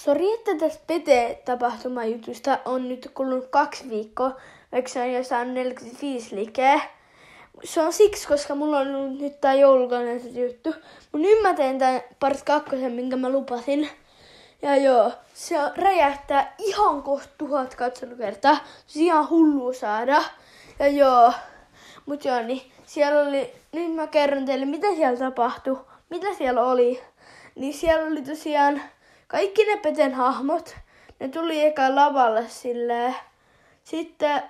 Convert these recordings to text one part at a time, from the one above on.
Sori, että tästä Pete-tapahtumajutusta on nyt kulunut 2 viikkoa, vaikka se on jo saanut 45 likeä. Se on siksi, koska mulla on ollut nyt tää joulukalenteri-juttu. Mun nyt mä teen tän part 2, minkä mä lupasin. Ja joo, se räjähtää ihan kohta 1000 katselukertaa. Se on ihan hullua saada. Ja joo, mut joo, niin siellä oli, nyt mä kerron teille, mitä siellä tapahtui, mitä siellä oli. Niin siellä oli tosiaan kaikki ne Peten hahmot. Ne tuli eka lavalle silleen. Sitten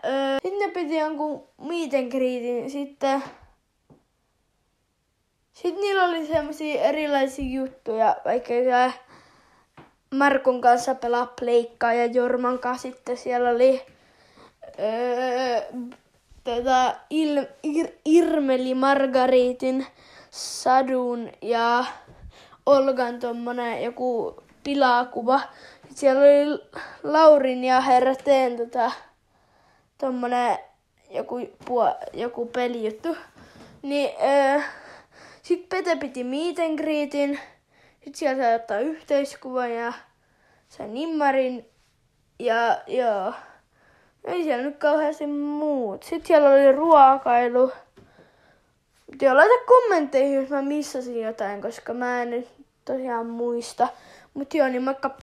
ne piti jonkun meet and greetin. Sitten niillä oli semmosia erilaisia juttuja. Vaikka Markun kanssa pelaa pleikkaa ja Jorman kanssa sitten siellä oli Irmeli, Margaritin, Sadun ja Olgan tommonen joku pilakuva. Sitten siellä oli Laurin ja Herra Teen tommonen joku pelijuttu. Niin sit Pete piti meet and greetin. Sit siellä sai ottaa yhteiskuvan ja sai nimmarin. Ja joo. Ei siellä nyt kauheasti muut. Sitten siellä oli ruokailu. Joo, laita kommentteihin, jos mä missasin jotain, koska mä en nyt tosiaan muista. Mut joo, niin moikka!